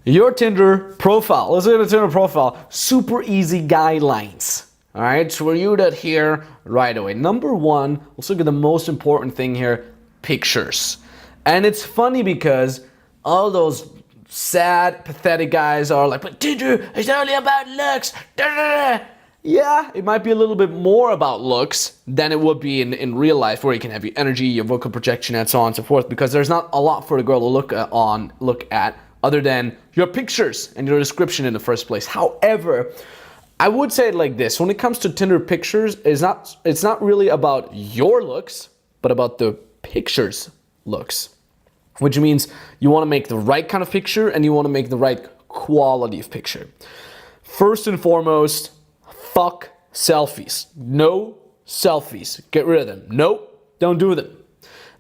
Your Tinder profile. Let's look at the Tinder profile. Super easy guidelines. All right, so for you to adhere right away. Number one, let's look at the most important thing here, pictures. And it's funny because all those sad, pathetic guys are like, but Tinder is only about looks. Da, da, da. Yeah, it might be a little bit more about looks than it would be in real life, where you can have your energy, your vocal projection, and so on and so forth, because there's not a lot for the girl to look at other than your pictures and your description in the first place. However, I would say it like this: when it comes to Tinder pictures, it's not really about your looks, but about the picture's looks. Which means you want to make the right kind of picture and you want to make the right quality of picture. First and foremost, fuck selfies. No selfies. Get rid of them. Nope, don't do them.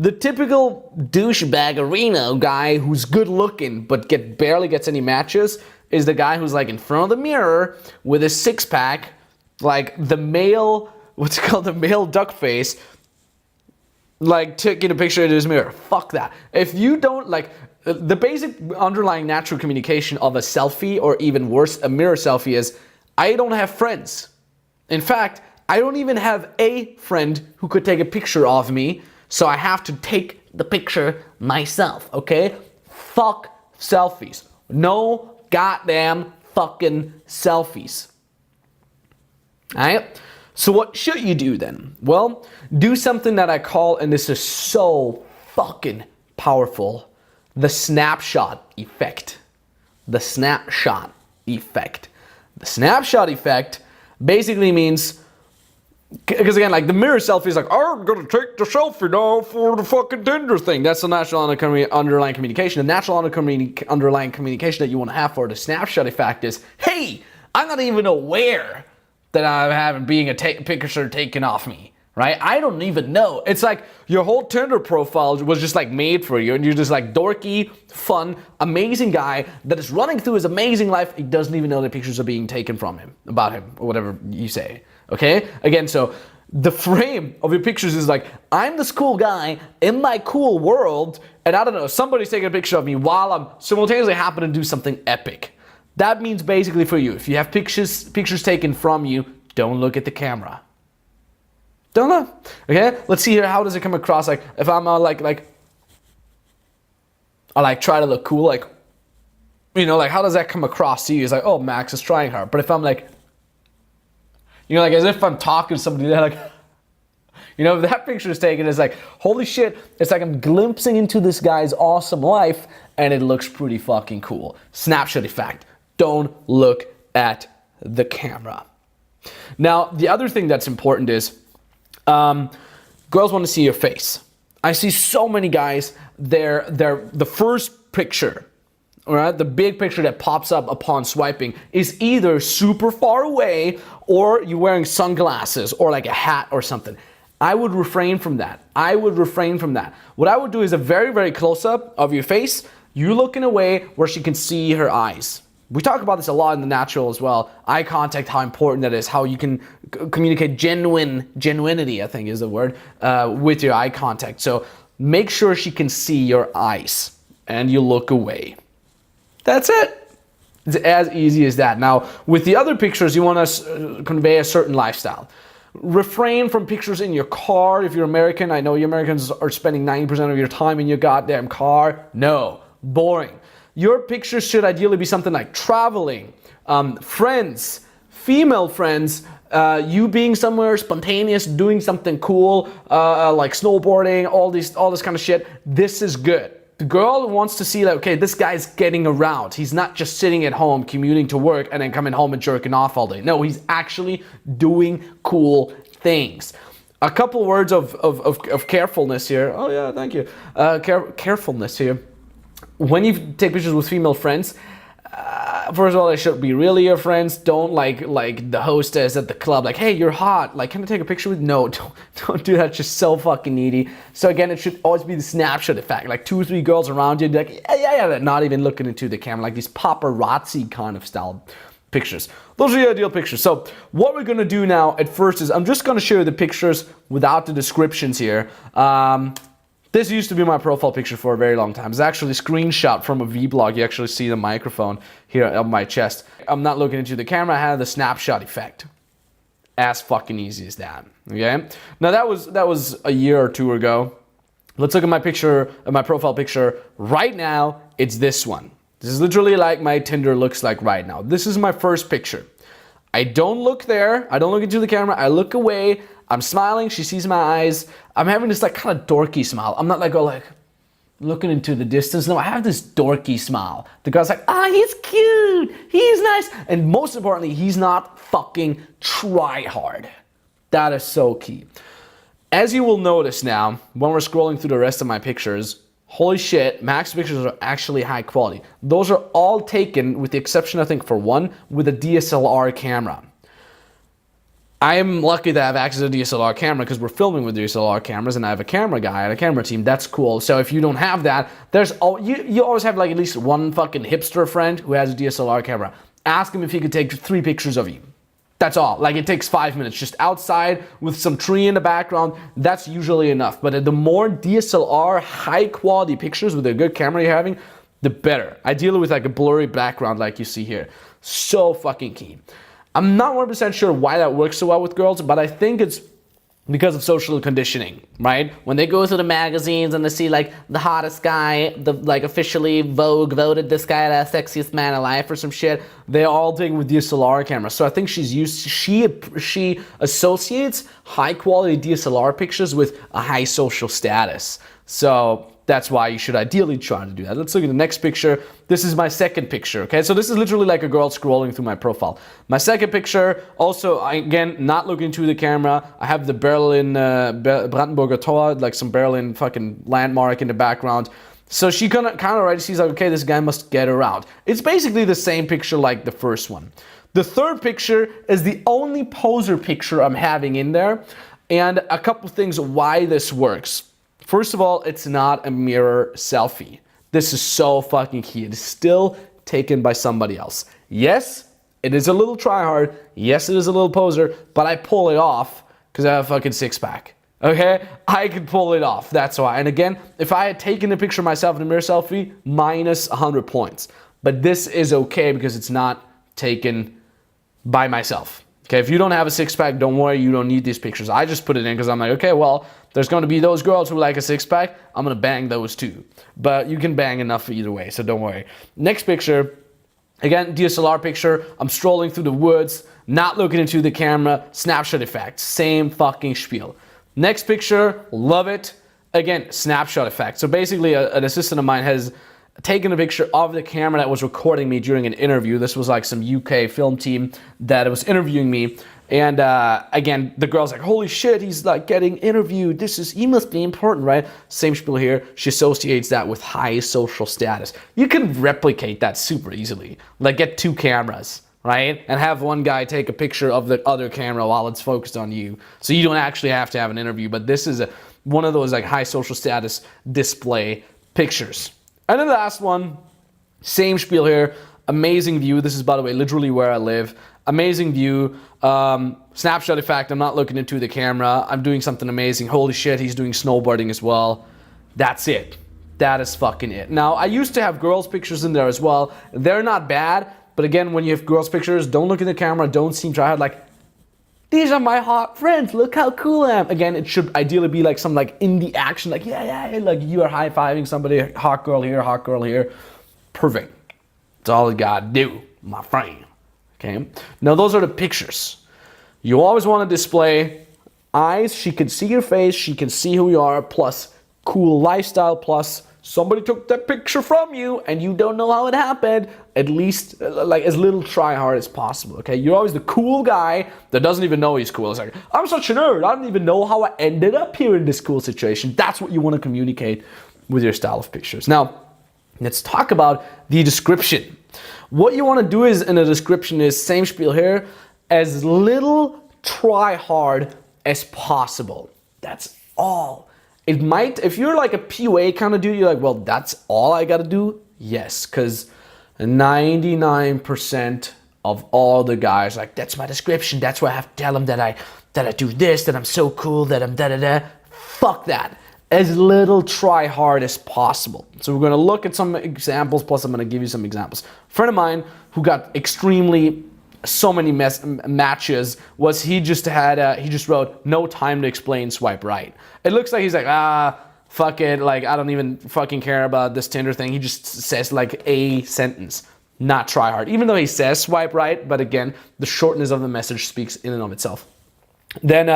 The typical douchebag arena guy who's good looking but barely gets any matches is the guy who's like in front of the mirror with his six pack, like the male, what's it called, the male duck face, like taking a picture in his mirror. Fuck that. If you don't like the basic underlying natural communication of a selfie, or even worse, a mirror selfie, is I don't have friends. In fact, I don't even have a friend who could take a picture of me, so I have to take the picture myself, okay? Fuck selfies. No goddamn fucking selfies. Alright? So what should you do then? Well, do something that I call, and this is so fucking powerful, the snapshot effect. The snapshot effect. The snapshot effect basically means, because again, like the mirror selfie is like, oh, I'm gonna take the selfie now for the fucking Tinder thing. That's the natural underlying communication. The natural underlying communication that you want to have for the snapshot effect is, hey, I'm not even aware that I'm having a picture taken off me, right? I don't even know. It's like your whole Tinder profile was just like made for you, and you're just like dorky, fun, amazing guy that is running through his amazing life. He doesn't even know the pictures are being taken from him, about him, or whatever you say, okay? Again, so the frame of your pictures is like, I'm this cool guy in my cool world, and I don't know, somebody's taking a picture of me while I'm simultaneously happen to do something epic. That means basically for you, if you have pictures taken from you, don't look at the camera. Don't look. Okay? Let's see here. How does it come across? Like if I'm I like try to look cool, like, you know, like how does that come across to you? It's like, oh, Max is trying hard. But if I'm like, you know, like as if I'm talking to somebody, they're like, you know, if that picture is taken, it's like, holy shit, it's like I'm glimpsing into this guy's awesome life, and it looks pretty fucking cool. Snapshot effect. Don't look at the camera. Now, the other thing that's important is girls want to see your face. I see so many guys, they're the first picture, all right, the big picture that pops up upon swiping is either super far away, or you're wearing sunglasses or like a hat or something. I would refrain from that. What I would do is a very, very close-up of your face, you looking away where she can see her eyes. We talk about this a lot in the natural as well. Eye contact, how important that is, how you can communicate genuinity, I think is the word, with your eye contact. So make sure she can see your eyes and you look away. That's it. It's as easy as that. Now, with the other pictures, you want to convey a certain lifestyle. Refrain from pictures in your car. If you're American, I know you Americans are spending 90% of your time in your goddamn car. No, boring. Your pictures should ideally be something like traveling, friends, female friends, you being somewhere spontaneous, doing something cool, like snowboarding, all this kind of shit. This is good. The girl wants to see that, okay, this guy's getting around. He's not just sitting at home, commuting to work, and then coming home and jerking off all day. No, he's actually doing cool things. A couple words of carefulness here. Oh yeah, thank you. Carefulness here. When you take pictures with female friends, first of all, they should be really your friends. Don't like the hostess at the club, like, hey, you're hot, like, can I take a picture with you? No, don't do that. It's just so fucking needy. So again, it should always be the snapshot effect, like 2 or 3 girls around you, like, yeah, not even looking into the camera, like these paparazzi kind of style pictures. Those are the ideal pictures. So what we're gonna do now at first is I'm just gonna show you the pictures without the descriptions here. This used to be my profile picture for a very long time. It's actually a screenshot from a vlog. You actually see the microphone here on my chest. I'm not looking into the camera. I had the snapshot effect. As fucking easy as that. Okay. Now that was a year or two ago. Let's look at my picture, my profile picture right now. It's this one. This is literally like my Tinder looks like right now. This is my first picture. I don't look there. I don't look into the camera. I look away. I'm smiling. She sees my eyes. I'm having this like kind of dorky smile. I'm not like, oh, like looking into the distance. No, I have this dorky smile. The guy's like, ah, he's cute. He's nice. And most importantly, he's not fucking try hard. That is so key. As you will notice now, when we're scrolling through the rest of my pictures, holy shit, Mac's pictures are actually high quality. Those are all taken, with the exception, I think, for one, with a DSLR camera. I'm lucky to have access to a DSLR camera because we're filming with DSLR cameras, and I have a camera guy and a camera team. That's cool. So if you don't have that, you always have like at least one fucking hipster friend who has a DSLR camera. Ask him if he could take 3 pictures of you. That's all. Like, it takes 5 minutes just outside with some tree in the background. That's usually enough. But the more DSLR high quality pictures with a good camera you're having, the better. Ideally with like a blurry background like you see here. So fucking key. I'm not 100% sure why that works so well with girls, but I think it's because of social conditioning, right? When they go through the magazines and they see like the hottest guy, like officially Vogue voted this guy the sexiest man alive or some shit, they're all taking with DSLR cameras. So I think she associates high quality DSLR pictures with a high social status. So that's why you should ideally try to do that. Let's look at the next picture. This is my second picture, okay? So this is literally like a girl scrolling through my profile. My second picture, also, again, not looking to the camera. I have the Berlin, Brandenburger Tor, like some Berlin fucking landmark in the background. So she kind of already sees like, okay, this guy must get around. It's basically the same picture like the first one. The third picture is the only poser picture I'm having in there. And a couple things why this works. First of all, it's not a mirror selfie. This is so fucking key. It is still taken by somebody else. Yes, it is a little try hard. Yes, it is a little poser, but I pull it off because I have a fucking 6-pack. Okay? I can pull it off. That's why. And again, if I had taken a picture of myself in a mirror selfie, minus 100 points. But this is okay because it's not taken by myself. Okay, if you don't have a 6-pack, don't worry, you don't need these pictures. I just put it in because I'm like, okay, well, there's going to be those girls who like a 6-pack. I'm going to bang those too. But you can bang enough either way, so don't worry. Next picture, again, DSLR picture. I'm strolling through the woods, not looking into the camera, snapshot effect. Same fucking spiel. Next picture, love it. Again, snapshot effect. So basically, an assistant of mine has taken a picture of the camera that was recording me during an interview. This was like some UK film team that was interviewing me. And again, the girl's like, holy shit, he's like getting interviewed. He must be important, right? Same spiel here. She associates that with high social status. You can replicate that super easily. Like get 2 cameras, right? And have one guy take a picture of the other camera while it's focused on you. So you don't actually have to have an interview, but this is one of those like high social status display pictures. And then the last one, same spiel here, amazing view. This is, by the way, literally where I live. Amazing view, snapshot effect. I'm not looking into the camera. I'm doing something amazing. Holy shit, he's doing snowboarding as well. That's it. That is fucking it. Now, I used to have girls' pictures in there as well. They're not bad, but again, when you have girls' pictures, don't look in the camera, don't seem try hard. Like, these are my hot friends. Look how cool I am. Again, it should ideally be like some like indie action, like yeah, like you are high-fiving somebody, hot girl here, hot girl here. Perfect. That's all you gotta do, my friend. Okay. Now those are the pictures. You always want to display eyes. She can see your face. She can see who you are. Plus cool lifestyle. Plus somebody took that picture from you and you don't know how it happened. At least like as little try hard as possible. Okay. You're always the cool guy that doesn't even know he's cool. It's like, I'm such a nerd. I don't even know how I ended up here in this cool situation. That's what you want to communicate with your style of pictures. Now, let's talk about the description. What you want to do is in a description is same spiel here, as little try hard as possible. That's all. It might, if you're like a PUA kind of dude, you're like, well, that's all I got to do. Yes, because 99% of all the guys like, that's my description. That's why I have to tell them that I do this, that I'm so cool, that I'm da-da-da. Fuck that. as little try hard as possible. So we're going to look at some examples, plus I'm going to give you some examples. A friend of mine who got extremely so many matches was he just wrote no time to explain swipe right. It looks like he's like, fuck it, like I don't even fucking care about this Tinder thing. He just says like a sentence, not try hard. Even though he says swipe right, but again, the shortness of the message speaks in and of itself. Then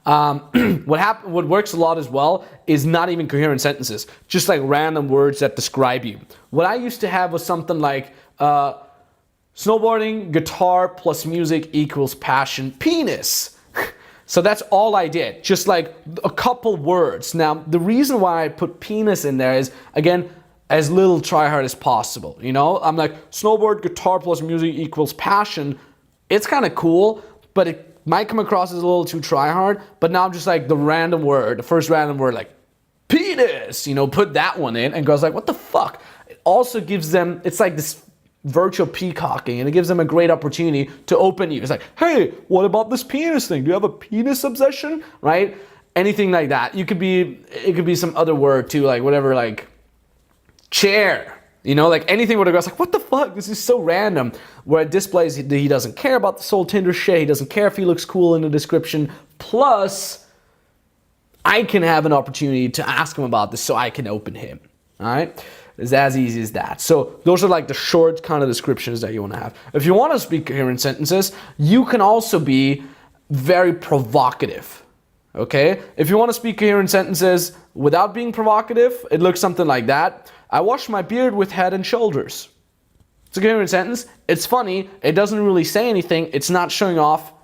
what works a lot as well is not even coherent sentences, just like random words that describe you. What I used to have was something like snowboarding, guitar plus music equals passion, penis. So that's all I did, just like a couple words. Now, the reason why I put penis in there is, again, as little try hard as possible. You know, I'm like, snowboard, guitar plus music equals passion. It's kind of cool, but it might come across as a little too try hard. But now I'm just like the random word, the first random word, like penis, you know, put that one in, and girls like, what the fuck? It also gives them, it's like this virtual peacocking, and it gives them a great opportunity to open you. It's like, hey, what about this penis thing? Do you have a penis obsession? Right? Anything like that. It could be some other word too, like whatever, like chair. You know, like anything where the guy's like, what the fuck? This is so random. Where it displays that he doesn't care about this whole Tinder shit. He doesn't care if he looks cool in the description. Plus, I can have an opportunity to ask him about this so I can open him. All right? It's as easy as that. So those are like the short kind of descriptions that you want to have. If you want to speak coherent sentences, you can also be very provocative. Okay? If you want to speak coherent sentences without being provocative, it looks something like that. I wash my beard with Head and Shoulders. It's a coherent sentence. It's funny. It doesn't really say anything. It's not showing off.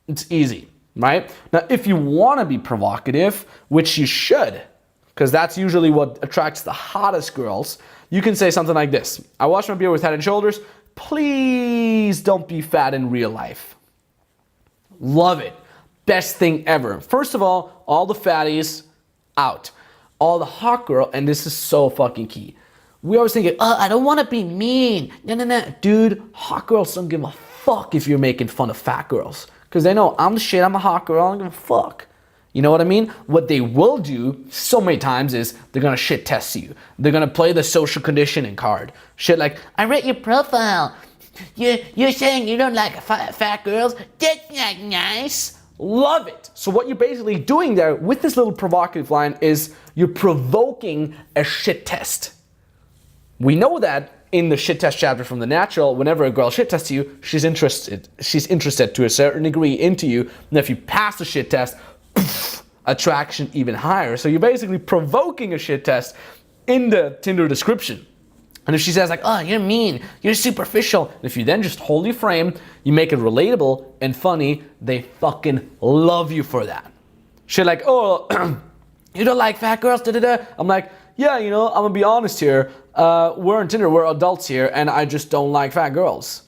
It's easy, right? Now, if you want to be provocative, which you should, because that's usually what attracts the hottest girls, you can say something like this. I wash my beard with Head and Shoulders. Please don't be fat in real life. Love it. Best thing ever. First of all the fatties out. All the hot girl, and this is so fucking key. We always think, I don't want to be mean. No. Dude, hot girls don't give a fuck if you're making fun of fat girls. Because they know, I'm the shit, I'm a hot girl, I don't give a fuck. You know what I mean? What they will do so many times is they're going to shit test you. They're going to play the social conditioning card. Shit like, I read your profile. You're saying you don't like fat girls? That's not nice. Love it. So what you're basically doing there with this little provocative line is you're provoking a shit test. We know that in the shit test chapter from The Natural, whenever a girl shit tests you, she's interested to a certain degree into you. And if you pass the shit test, attraction even higher. So you're basically provoking a shit test in the Tinder description. And if she says like, oh, you're mean, you're superficial, and if you then just hold your frame, you make it relatable and funny, they fucking love you for that. Shit like, oh, you don't like fat girls, da-da-da. I'm like, yeah, you know, I'm gonna be honest here. We're on Tinder, we're adults here, and I just don't like fat girls.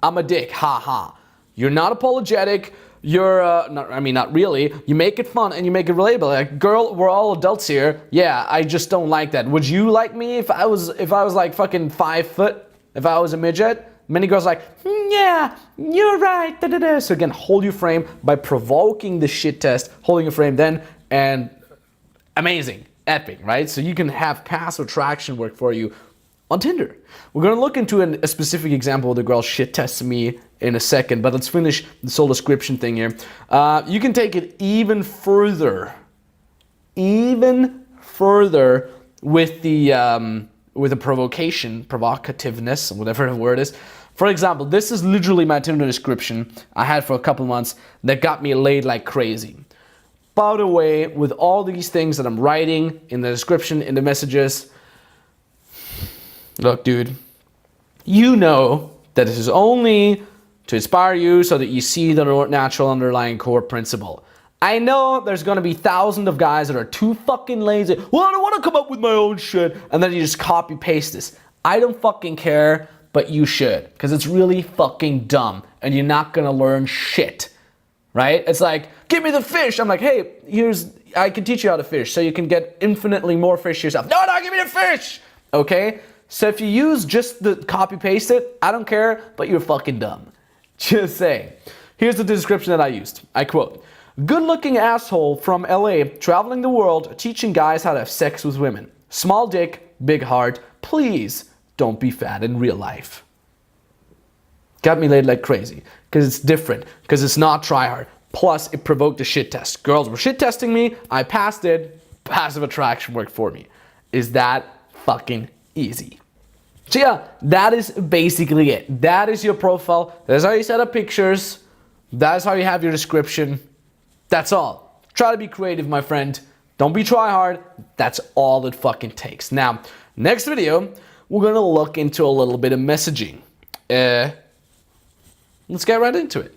I'm a dick, ha ha. You're not apologetic. You're, not really. You make it fun and you make it relatable. Like, girl, we're all adults here. Yeah, I just don't like that. Would you like me if I was like fucking 5 foot? If I was a midget? Many girls are like, yeah, you're right. Da, da, da. So again, hold your frame by provoking the shit test, holding your frame then, and amazing, epic, right? So you can have passive attraction work for you on Tinder. We're going to look into a specific example where the girl shit tests me in a second, but let's finish this whole description thing here. You can take it even further with the provocation, provocativeness, whatever the word is. For example, this is literally my Tinder description I had for a couple months that got me laid like crazy. By the way, with all these things that I'm writing in the description, in the messages, look, dude, you know that this is only to inspire you so that you see the natural underlying core principle. I know there's gonna be thousands of guys that are too fucking lazy. Well, I don't wanna come up with my own shit. And then you just copy paste this. I don't fucking care, but you should. Because it's really fucking dumb. And you're not gonna learn shit. Right? It's like, give me the fish. I'm like, hey, I can teach you how to fish so you can get infinitely more fish yourself. No, give me the fish. Okay? So if you use just the copy paste it, I don't care, but you're fucking dumb. Just saying. Here's the description that I used. I quote, Good-looking asshole from LA, traveling the world, teaching guys how to have sex with women. Small dick, big heart. Please don't be fat in real life. Got me laid like crazy. Because it's different. Because it's not try hard. Plus, it provoked a shit test. Girls were shit testing me. I passed it. Passive attraction worked for me. Is that fucking easy? So yeah, that is basically it. That is your profile. That's how you set up pictures. That's how you have your description. That's all. Try to be creative, my friend. Don't be try hard. That's all it fucking takes. Now, next video, we're gonna look into a little bit of messaging. Let's get right into it.